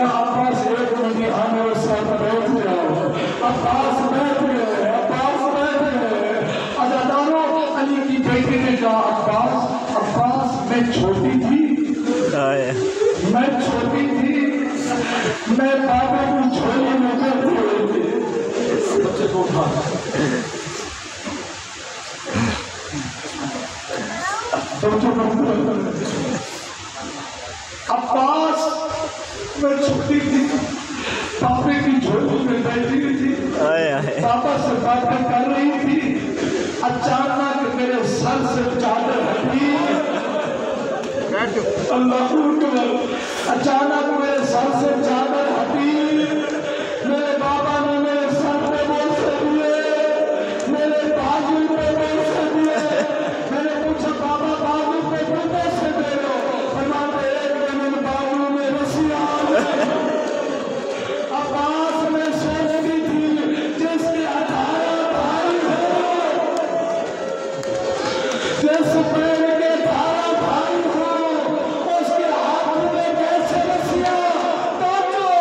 کیا عباس ایک نہیں آنے اور ساتھ بیٹھ جاؤ؟ عباس بیٹھ گئے، عباس بیٹھ گئے۔ عزاداروں، علی کی بیٹی نے کہا عباس میں چھوٹی تھی، میں چھوٹی تھی، میں بابا کی جھولی میں بیٹھی ہوئی تھی۔ بچے کو اٹھا عباس میں چھوٹی تھی، پاپے کی جھولی میں بیٹھی ہوئی تھی، پاپا سے باتیں کر رہی تھی، اچانک میرے سر سے چادر ہٹی، اللہ اکبر، اچانک میرے سر سے چادر ہٹی، میرے بابا نے میرے سر پہ بوسے دیے، میرے بازو پہ بوسے دیے، میں نے پوچھا بابا بازو پہ کیوں بوسے دے رہے ہو؟ فرماتے ایک دن ان بازو میں رسی آ گئی۔ عباس میں سوچتی تھی جس کے 18 بھائی ہو، جس پیر کے 18 بھائی ہو، اس کے ہاتھ میں کیسے رسیاں؟ توجہ،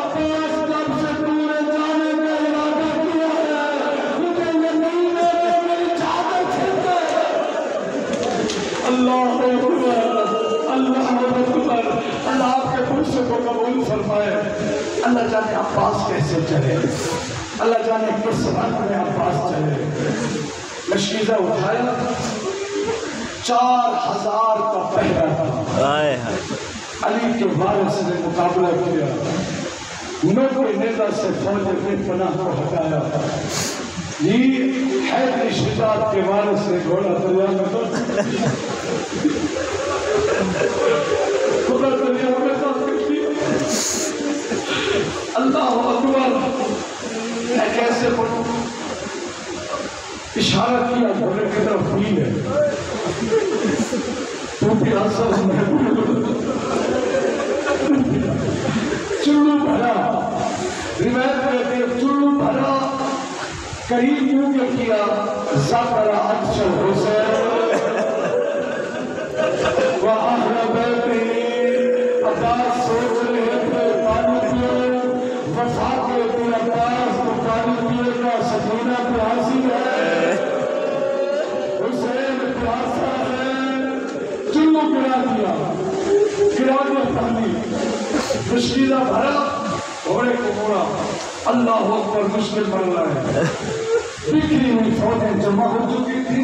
عباس جب سے تو نے جانے کا ارادہ کیا ہے، مجھے یقین ہے کہ میری چادر چھن گئے۔ اللہ اکبر، اللہ اکبر، اللہ آپ کے غصے کو قبول فرمائے۔ اللہ جانے عباس کیسے چلے، اللہ جانے کس رنگ میں عباس چلے۔ مشکیزہ اٹھایا، 4000 کا پہرا تھا، علی کے وارث نے مقابلہ کیا، 90 نیزہ سے فوج نے پناہ کو ہٹایا۔ یہ حیدر شجاعت کے وارث نے گھوڑا دریا میں خدا دریا میں اللہ اکبر، میں کیسے پڑھوں؟ اشارہ کیا گھوڑے کی طرف نیل ہے، تو بھی اثر چلو بھرا، روایت کہتے ہیں چلو بھرا، قریب یوں کیا زبر عطش الحسین وَأَهْلَ بَيْتِهِ۔ عباس سوچ رہے تھے پانی پیے، وفاقے تھے عباس تو پانی پیے کا سکینہ پیاسی ہے، حسین پیاسا ہے، چلو گرا دیا پانی، مشکلہ بھرا، گھوڑے کو موڑا، اللہ اکبر، مشکل بڑھ رہا ہے، بکھری ہوئی فوجیں جمع ہو چکی تھی،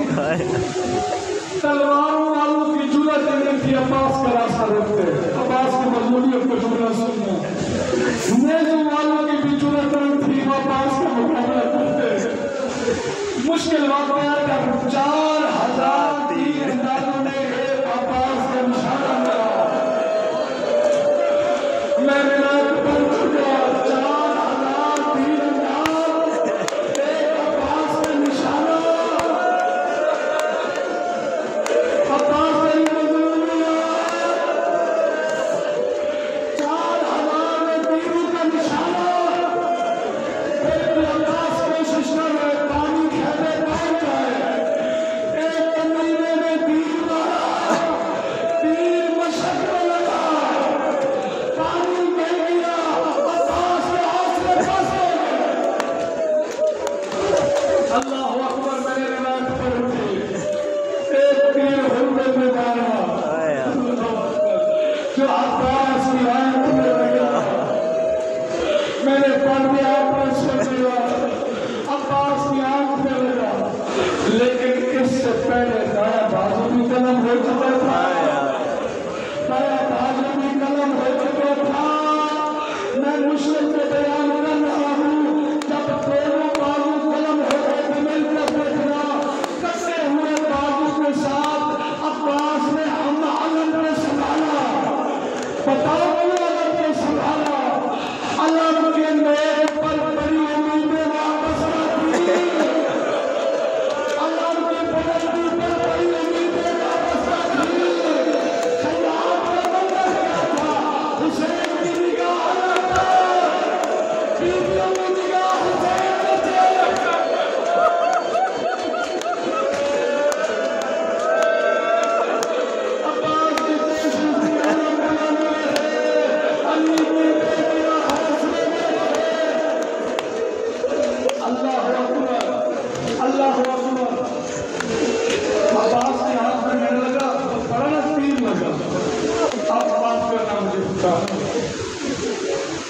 تلواروں والوں کی جرأت نہیں تھی عباس کا راستہ روکتے، عباس کی مجبوریت کو جملہ سننا، نیزوں والوں کی بھی جرأت نہیں تھی وہ عباس کا مقابلہ کرتے، مشکل واقعہ کا 4000 تیر اندازوں نے ایک عباس کا نشانہ لیا، میں رات پر چکا 4000 تیر انداز ایک عباس کا نشانہ، عباس علی مظلومیہ 4000 تیروں کا نشانہ، ایک عباس کوشش کر رہے پانی کھیلے پہنچ جائے، ایک کمرینے میں تیر مارا، تیر مشک میں لگا، پانی مل گیا، عباس کے حوصلے پاس ہو گئے۔ اللہ اکبر، میں نے روایت پر اٹھی، ایک تیر حلبے میں مارا جو عباس کی آنکھ میں لگا، میں نے پردے آپ سے دیا، عباس کی آنکھ میں لگا، لیکن اس سے پہلے دایا بازو بھی قلم ہو چکا تھا، دایا بازو بھی قلم ہو چکا تھا، میں مشکل سے بیان کر رہا ہوں، جب دونوں بازو قلم ہو گئے مل کر دیکھنا، کسے ہوئے بازو کے ساتھ عباس نے ہم علم نے سنبھالا، بتاؤ علم نے سنبھالا، علم کے میرے پر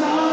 4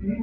3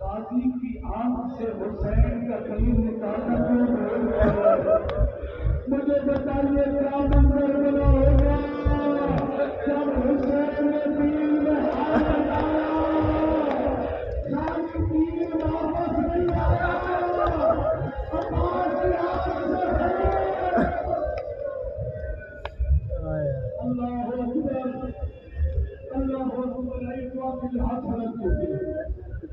غازی کی آنکھ سے حسین کا کلیم نکالنا کیوں بھول گیا؟ مجھے بتائیے کیا منظر بنا ہوگا جب حسین نے دین میں ہاتھ لگایا، ساری دین واپس نہیں آیا، عباس کی آنکھ سے ہے۔ اللہ اکبر، اللہ اکبر، ایک وقت ہاتھ رکھ چکی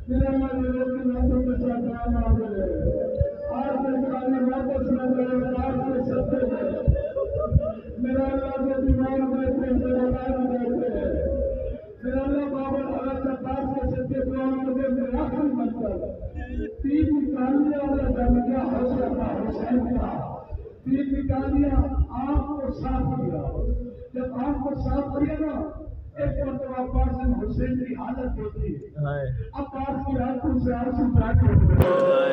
میرا اللہ نے روکی ناتوں کے ساتھ آنا ملے آج سے کھانے واپس نہ کرے آج سے ستے ہیں میرا اللہ کے دیوان بیٹھے میرا نام بیٹھے ہیں میرا اللہ بابر حضرت عباس کے ستے قرآن مجھے میں آخری منتر تین نکالیاں والا جمعیہ حسین کا تین نکالیاں آنکھ کو صاف کیا جب آنکھ کو صاف کیا نا ایک مرتبہ عباس حسین کی حالت ہوتی ہے عباس کی آنکھوں سے آنسو بیٹھ ہوتے ہیں